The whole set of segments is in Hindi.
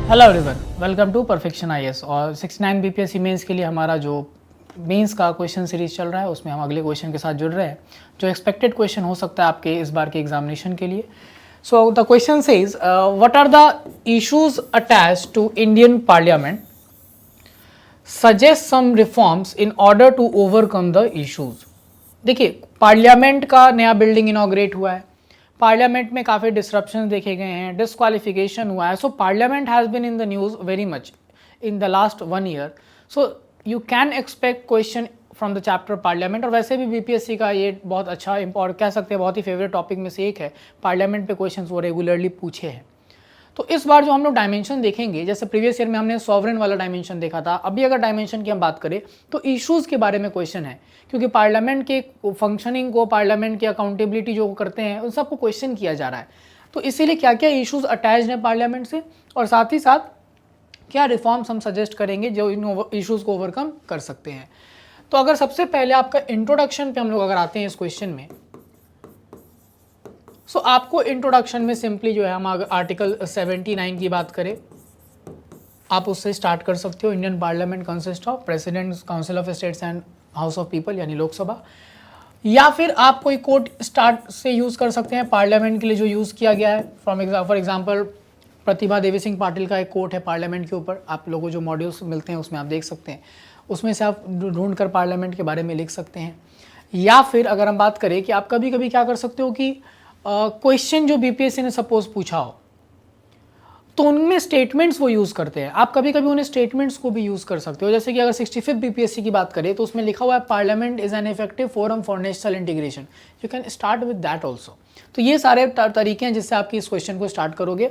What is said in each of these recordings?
Hello everyone, welcome to perfection IAS. और 69 बीपीएससी मेंस के लिए हमारा जो मेंस का क्वेश्चन सीरीज चल रहा है उसमें हम अगले क्वेश्चन के साथ जुड़ रहे हैं जो एक्सपेक्टेड क्वेश्चन हो सकता है आपके इस बार के एग्जामिनेशन के लिए। So the question says what are the issues attached to Indian parliament, suggest some reforms in order to overcome the issues. देखिए, पार्लियामेंट का नया बिल्डिंग इनॉग्रेट हुआ है, पार्लियामेंट में काफ़ी डिस्ट्रप्शन देखे गए हैं, डिस्क्वालिफिकेशन हुआ है। So parliament has been in the news very much in the last 1 year. So you can expect question from the chapter parliament. और वैसे भी बीपीएससी का ये बहुत अच्छा और कह सकते हैं बहुत ही फेवरेट टॉपिक में से एक है, पार्लियामेंट पे क्वेश्चन वो रेगुलरली पूछे हैं। तो इस बार जो हम लोग डायमेंशन देखेंगे, जैसे प्रीवियस ईयर में हमने सॉवरेन वाला डायमेंशन देखा था, अभी अगर डायमेंशन की हम बात करें तो इश्यूज़ के बारे में क्वेश्चन है, क्योंकि पार्लियामेंट के फंक्शनिंग को, पार्लियामेंट की अकाउंटेबिलिटी जो करते हैं उन सबको क्वेश्चन किया जा रहा है। तो इसीलिए क्या क्या इश्यूज़ अटैच्ड हैं पार्लियामेंट से, और साथ ही साथ क्या रिफॉर्म्स हम सजेस्ट करेंगे जो इन इश्यूज़ को ओवरकम कर सकते हैं। तो अगर सबसे पहले आपका इंट्रोडक्शन पे हम लोग अगर आते हैं इस क्वेश्चन में, सो आपको इंट्रोडक्शन में सिंपली जो है, हम अगर आर्टिकल 79 की बात करें आप उससे स्टार्ट कर सकते हो। Indian parliament consist of president, council of states and house of people, यानी लोकसभा। या फिर आप कोई कोट स्टार्ट से यूज़ कर सकते हैं पार्लियामेंट के लिए जो यूज़ किया गया है। फॉर एग्जांपल प्रतिभा देवी सिंह पाटिल का एक कोट है पार्लियामेंट के ऊपर, आप लोगों को जो मॉड्यूल्स मिलते हैं उसमें आप देख सकते हैं, उसमें से आप ढूंढ कर पार्लियामेंट के बारे में लिख सकते हैं। या फिर अगर हम बात करें कि आप कभी कभी क्या कर सकते हो कि क्वेश्चन जो बीपीएससी ने सपोज पूछा हो तो उनमें स्टेटमेंट्स वो यूज़ करते हैं, आप कभी कभी उन्हें स्टेटमेंट्स को भी यूज़ कर सकते हो। जैसे कि अगर 65 बीपीएससी की बात करें तो उसमें लिखा हुआ है parliament is an effective forum for national integration, you can start with that also. तो ये सारे तरीके हैं जिससे आप इस क्वेश्चन को स्टार्ट करोगे।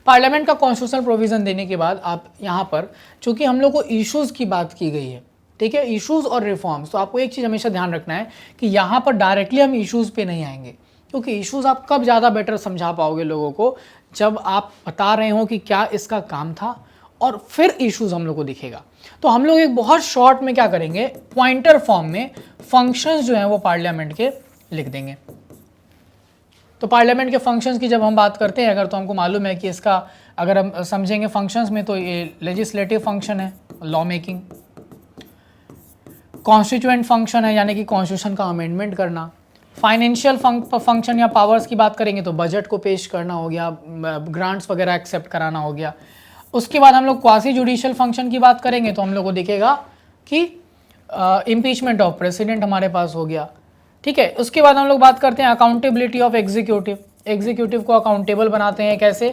पार्लियामेंट का कॉन्स्टिट्यूशनल प्रोविजन देने के बाद आप यहाँ पर, चूंकि हम लोग को इश्यूज़ की बात की गई है, ठीक है, इश्यूज़ और रिफॉर्म्स, तो आपको एक चीज़ हमेशा ध्यान रखना है कि यहाँ पर डायरेक्टली हम इश्यूज़ पे नहीं आएंगे, क्योंकि इश्यूज़ आप कब ज़्यादा बेटर समझा पाओगे लोगों को, जब आप बता रहे हो कि क्या इसका काम था, और फिर इश्यूज़ हम लोग को दिखेगा। तो हम लोग एक बहुत शॉर्ट में क्या करेंगे, पॉइंटर फॉर्म में फंक्शंस जो हैं वो पार्लियामेंट के लिख देंगे। तो पार्लियामेंट के फंक्शंस की जब हम बात करते हैं अगर, तो हमको मालूम है कि इसका अगर हम समझेंगे फंक्शंस में, तो ये लेजिस्लेटिव फंक्शन है, लॉ मेकिंग, कॉन्स्टिट्यूएंट फंक्शन है यानी कि कॉन्स्टिट्यूशन का अमेंडमेंट करना, फाइनेंशियल फंक्शन या पावर्स की बात करेंगे तो बजट को पेश करना हो गया, ग्रांट्स वगैरह एक्सेप्ट कराना हो गया। उसके बाद हम लोग क्वासी जुडिशियल फंक्शन की बात करेंगे तो हम लोग को दिखेगा कि इम्पीचमेंट ऑफ प्रेसिडेंट हमारे पास हो गया, ठीक है। उसके बाद हम लोग बात करते हैं अकाउंटेबिलिटी ऑफ एग्जीक्यूटिव, एग्जीक्यूटिव को अकाउंटेबल बनाते हैं कैसे,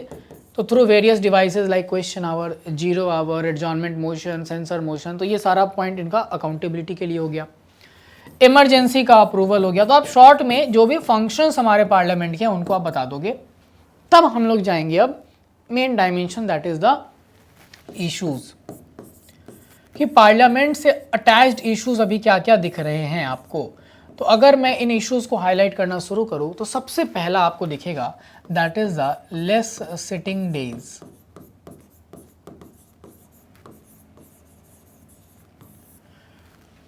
तो through various devices like question hour, zero hour, adjournment motion, censure motion. तो ये सारा पॉइंट इनका अकाउंटेबिलिटी के लिए हो गया। इमरजेंसी का अप्रूवल हो गया। तो आप शॉर्ट में जो भी फंक्शंस हमारे पार्लियामेंट के हैं उनको आप बता दोगे। तब हम लोग जाएंगे अब main dimension, that is the issues, कि पार्लियामेंट से अटैच्ड इश्यूज अभी क्या क्या दिख रहे हैं आपको। तो अगर मैं इन इश्यूज को हाईलाइट करना शुरू करूं तो सबसे पहला आपको दिखेगा that is the less sitting days.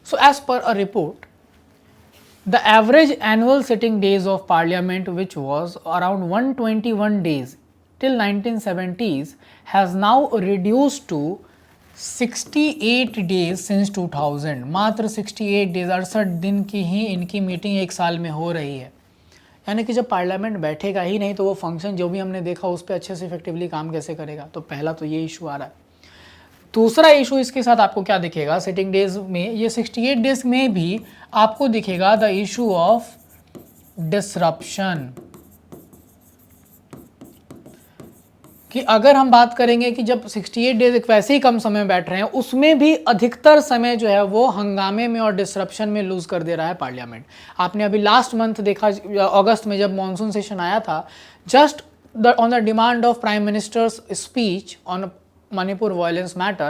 So as per a report, the average annual sitting days of parliament, which was around 121 days till 1970s, has now reduced to 68 days since 2000। मात्र 68 डेज, 68 दिन की ही इनकी मीटिंग एक साल में हो रही है। यानी कि जब पार्लियामेंट बैठेगा ही नहीं तो वो फंक्शन जो भी हमने देखा उस पर अच्छे से इफेक्टिवली काम कैसे करेगा। तो पहला तो ये इशू आ रहा है। दूसरा इशू इसके साथ आपको क्या दिखेगा सिटिंग डेज में, ये 68 डेज में भी आपको दिखेगा द इशू ऑफ डिसरप्शन, कि अगर हम बात करेंगे कि जब 68 डेज एक वैसे ही कम समय में बैठ रहे हैं, उसमें भी अधिकतर समय जो है वो हंगामे में और डिसरप्शन में लूज कर दे रहा है पार्लियामेंट। आपने अभी लास्ट मंथ देखा, अगस्त में जब मॉनसून सेशन आया था, just on the demand of prime ministers speech on Manipur violence matter,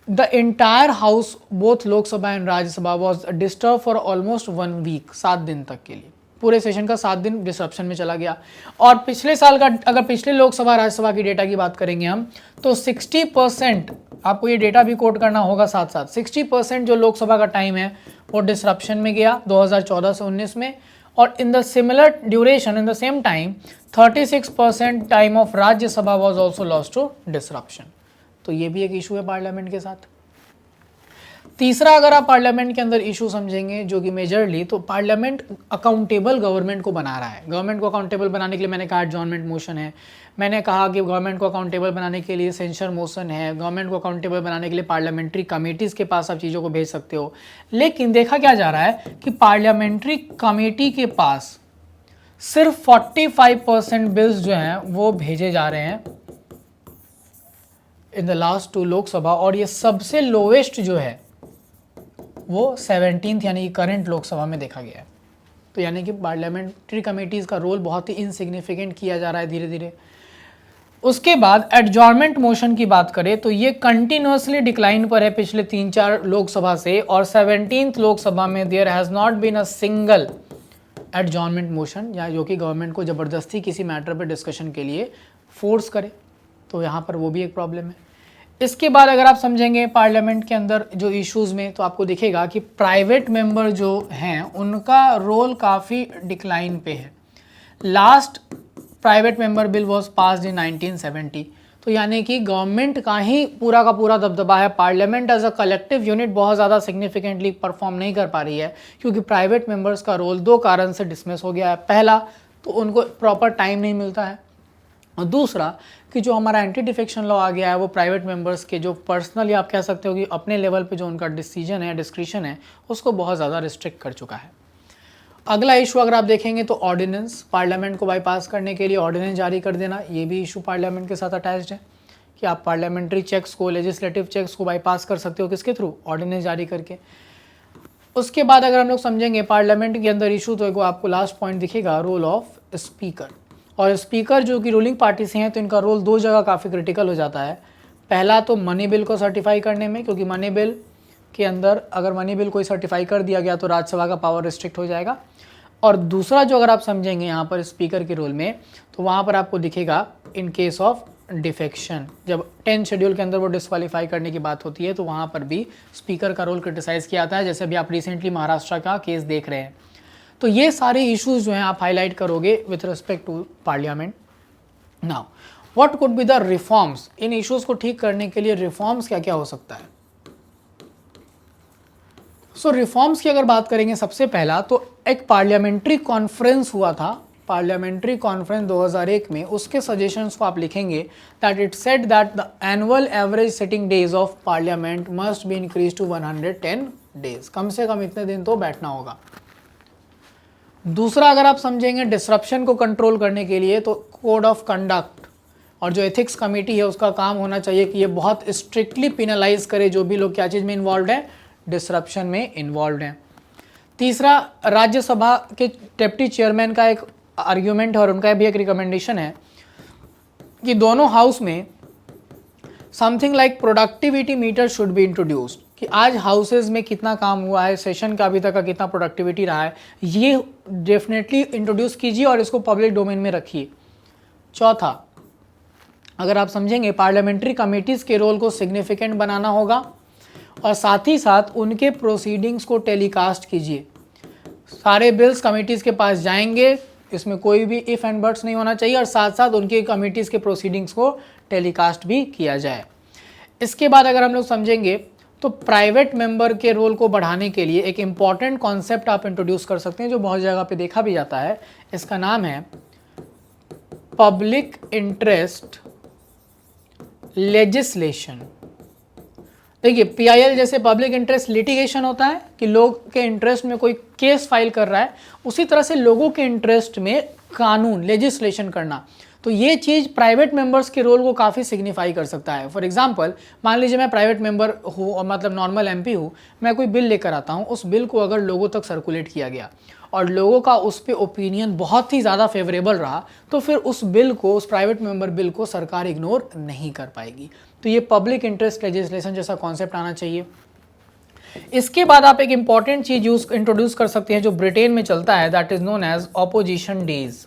the entire house, both Lok Sabha and Rajya Sabha, was disturbed for almost 1 week, 7 दिन तक के लिए, पूरे सेशन का 7 दिन डिसरप्शन में चला गया। और पिछले साल का अगर पिछले लोकसभा राज्यसभा की डेटा की बात करेंगे हम, तो 60%, आपको ये डेटा भी कोट करना होगा साथ साथ, 60% जो लोकसभा का टाइम है वो डिसरप्शन में गया 2014 से 19 में, और in the similar duration in the same time 36% time of Rajya Sabha was also lost to disruption. तो ये भी एक इशू है पार्लियामेंट के साथ। तीसरा, अगर आप पार्लियामेंट के अंदर इशू समझेंगे जो कि मेजरली, तो पार्लियामेंट अकाउंटेबल गवर्नमेंट को बना रहा है। गवर्नमेंट को अकाउंटेबल बनाने के लिए मैंने कहा एडजॉर्नमेंट मोशन है, मैंने कहा कि गवर्नमेंट को अकाउंटेबल बनाने के लिए सेंसर मोशन है, गवर्नमेंट को अकाउंटेबल बनाने के लिए पार्लियामेंट्री कमेटीज़ के पास आप चीज़ों को भेज सकते हो। लेकिन देखा क्या जा रहा है कि पार्लियामेंट्री कमेटी के पास सिर्फ 45% बिल्स जो हैं वो भेजे जा रहे हैं इन द लास्ट 2 लोकसभा, और ये सबसे लोवेस्ट जो है वो 17th यानी कि करंट लोकसभा में देखा गया है। तो यानी कि पार्लियामेंट्री कमेटीज़ का रोल बहुत ही इनसिग्निफिकेंट किया जा रहा है धीरे धीरे। उसके बाद एडजॉर्नमेंट मोशन की बात करें तो ये कंटिन्यूसली डिक्लाइन पर है पिछले 3-4 लोकसभा से, और 17th लोकसभा में there has not been a single adjournment motion, या जो कि गवर्नमेंट को ज़बरदस्ती किसी मैटर पर डिस्कशन के लिए फोर्स करे। तो यहाँ पर वो भी एक प्रॉब्लम है। इसके बाद अगर आप समझेंगे पार्लियामेंट के अंदर जो इश्यूज़ में, तो आपको दिखेगा कि प्राइवेट मेंबर जो हैं उनका रोल काफ़ी डिक्लाइन पे है। Last private member bill was passed in 1970। तो यानी कि गवर्नमेंट का ही पूरा का पूरा दबदबा है, parliament as a collective unit बहुत ज़्यादा सिग्निफिकेंटली परफॉर्म नहीं कर पा रही है, क्योंकि प्राइवेट मेंबर्स का रोल 2 कारण से डिसमिस हो गया है। पहला तो उनको प्रॉपर टाइम नहीं मिलता है, और दूसरा कि जो हमारा एंटी डिफेक्शन लॉ आ गया है वो प्राइवेट मेंबर्स के जो पर्सनली आप कह सकते हो कि अपने लेवल पे जो उनका डिसीजन है, डिस्क्रिशन है, उसको बहुत ज़्यादा रिस्ट्रिक्ट कर चुका है। अगला इशू अगर आप देखेंगे तो ऑर्डिनेंस, पार्लियामेंट को बाईपास करने के लिए ऑर्डिनेंस जारी कर देना, ये भी इशू पार्लियामेंट के साथ अटैच्ड है कि आप पार्लियामेंट्री चेक्स को, लेजिस्लेटिव चेक्स को बाईपास कर सकते हो, किसके थ्रू? ऑर्डिनेंस जारी करके। उसके बाद अगर हम लोग समझेंगे पार्लियामेंट के अंदर इशू, तो एक आपको लास्ट पॉइंट दिखेगा, रोल ऑफ स्पीकर। और स्पीकर जो कि रूलिंग पार्टी से हैं तो इनका रोल 2 जगह काफ़ी क्रिटिकल हो जाता है। पहला तो मनी बिल को सर्टिफाई करने में, क्योंकि मनी बिल के अंदर अगर मनी बिल कोई सर्टिफाई कर दिया गया तो राज्यसभा का पावर रिस्ट्रिक्ट हो जाएगा। और दूसरा जो अगर आप समझेंगे यहाँ पर स्पीकर के रोल में, तो वहाँ पर आपको दिखेगा इन केस ऑफ डिफेक्शन, जब 10 शेड्यूल के अंदर वो डिस्क्वालीफाई करने की बात होती है तो वहाँ पर भी स्पीकर का रोल क्रिटिसाइज़ किया जाता है, जैसे अभी आप रिसेंटली महाराष्ट्र का केस देख रहे हैं। तो ये सारे इश्यूज जो हैं आप हाईलाइट करोगे with respect to parliament. Now what could be the reforms, इन इश्यूज को ठीक करने के लिए रिफॉर्म्स क्या क्या हो सकता है? सो रिफॉर्म्स की अगर बात करेंगे, सबसे पहला तो एक पार्लियामेंट्री कॉन्फ्रेंस हुआ था, पार्लियामेंट्री कॉन्फ्रेंस 2001 में, उसके सजेशंस को आप लिखेंगे that it said that the annual average sitting days of parliament must be increase to 110 days, कम से कम इतने दिन तो बैठना होगा। दूसरा अगर आप समझेंगे डिसरप्शन को कंट्रोल करने के लिए, तो कोड ऑफ कंडक्ट और जो एथिक्स कमेटी है उसका काम होना चाहिए कि ये बहुत स्ट्रिक्टली पिनलाइज करे जो भी लोग क्या चीज़ में इन्वॉल्व है, डिसरप्शन में इन्वॉल्व हैं। तीसरा, राज्यसभा के डिप्टी चेयरमैन का एक आर्ग्यूमेंट है और उनका भी एक रिकमेंडेशन है कि दोनों हाउस में something like productivity meter should be introduced, कि आज हाउसेज में कितना काम हुआ है, सेशन का अभी तक का कितना प्रोडक्टिविटी रहा है, ये डेफिनेटली इंट्रोड्यूस कीजिए और इसको पब्लिक डोमेन में रखिए। चौथा, अगर आप समझेंगे पार्लियामेंट्री कमेटीज़ के रोल को सिग्निफिकेंट बनाना होगा और साथ ही साथ उनके प्रोसीडिंग्स को टेलीकास्ट कीजिए। सारे बिल्स कमेटीज़ के पास जाएंगे, इसमें कोई भी इफ़ एंड बट्स नहीं होना चाहिए, और साथ साथ उनके कमेटीज़ के प्रोसीडिंग्स को टेलीकास्ट भी किया जाए। इसके बाद अगर हम लोग समझेंगे तो प्राइवेट मेंबर के रोल को बढ़ाने के लिए एक इम्पॉर्टेंट कॉन्सेप्ट आप इंट्रोड्यूस कर सकते हैं जो बहुत जगह पे देखा भी जाता है, इसका नाम है पब्लिक इंटरेस्ट लेजिस्लेशन। देखिए, पीआईएल जैसे पब्लिक इंटरेस्ट लिटिगेशन होता है कि लोग के इंटरेस्ट में कोई केस फाइल कर रहा है, उसी तरह से लोगों के इंटरेस्ट में कानून लेजिस्लेशन करना, तो ये चीज़ प्राइवेट मेंबर्स के रोल को काफ़ी सिग्निफाई कर सकता है। फॉर एग्जांपल, मान लीजिए मैं प्राइवेट मेंबर हूँ और मतलब नॉर्मल एमपी हूँ, मैं कोई बिल लेकर आता हूँ, उस बिल को अगर लोगों तक सर्कुलेट किया गया और लोगों का उस पर ओपिनियन बहुत ही ज़्यादा फेवरेबल रहा, तो फिर उस बिल को, उस प्राइवेट मेंबर बिल को सरकार इग्नोर नहीं कर पाएगी। तो ये पब्लिक इंटरेस्ट लेजिस्लेशन जैसा कॉन्सेप्ट आना चाहिए। इसके बाद आप एक इंपॉर्टेंट चीज़ इंट्रोड्यूस कर सकते हैं जो ब्रिटेन में चलता है, that is known as opposition days.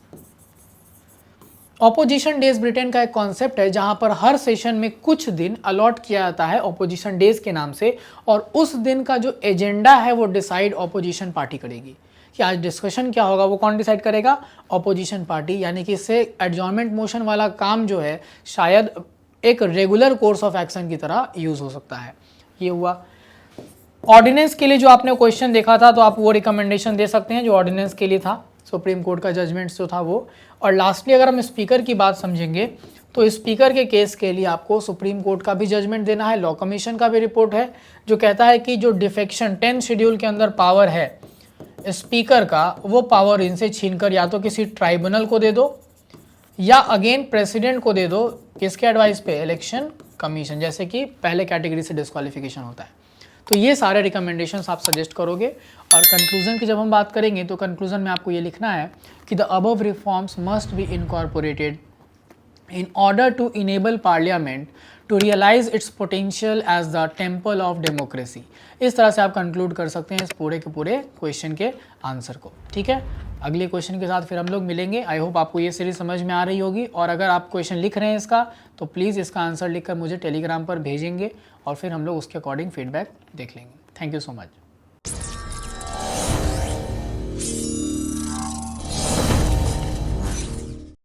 Opposition days Britain का एक कॉन्सेप्ट है जहां पर हर सेशन में कुछ दिन अलॉट किया जाता है ऑपोजिशन डेज के नाम से, और उस दिन का जो एजेंडा है वो डिसाइड ऑपोजिशन पार्टी करेगी कि आज डिस्कशन क्या होगा वो कौन डिसाइड करेगा, ऑपोजिशन पार्टी। यानी कि इससे एडजॉर्नमेंट मोशन वाला काम जो है शायद एक रेगुलर कोर्स ऑफ एक्शन की तरह यूज हो सकता है। ये हुआ। ऑर्डिनेंस के लिए जो आपने क्वेश्चन देखा था तो आप वो रिकमेंडेशन दे सकते हैं जो ऑर्डिनेंस के लिए था, सुप्रीम कोर्ट का जजमेंट्स जो था वो। और लास्टली अगर हम स्पीकर की बात समझेंगे तो स्पीकर के केस के लिए आपको सुप्रीम कोर्ट का भी जजमेंट देना है, लॉ कमीशन का भी रिपोर्ट है जो कहता है कि जो डिफेक्शन 10 शेड्यूल के अंदर पावर है स्पीकर का, वो पावर इनसे छीनकर या तो किसी ट्राइब्यूनल को दे दो या अगेन प्रेसिडेंट को दे दो। किसके एडवाइस पे, इलेक्शन कमीशन, जैसे कि पहले कैटेगरी से डिस्क्वालिफिकेशन होता है। तो ये सारे रिकमेंडेशंस आप सजेस्ट करोगे। और कंक्लूजन की जब हम बात करेंगे तो कंक्लूजन में आपको ये लिखना है कि the above reforms must be incorporated in order to enable parliament to realize its potential as the temple of democracy। इस तरह से आप कंक्लूड कर सकते हैं इस पूरे के पूरे क्वेश्चन के आंसर को। ठीक है, अगले क्वेश्चन के साथ फिर हम लोग मिलेंगे। आई होप आपको ये सीरीज समझ में आ रही होगी। और अगर आप क्वेश्चन लिख रहे हैं इसका तो प्लीज़ इसका आंसर लिखकर मुझे टेलीग्राम पर भेजेंगे और फिर हम लोग उसके अकॉर्डिंग फीडबैक देख लेंगे। Thank you so much.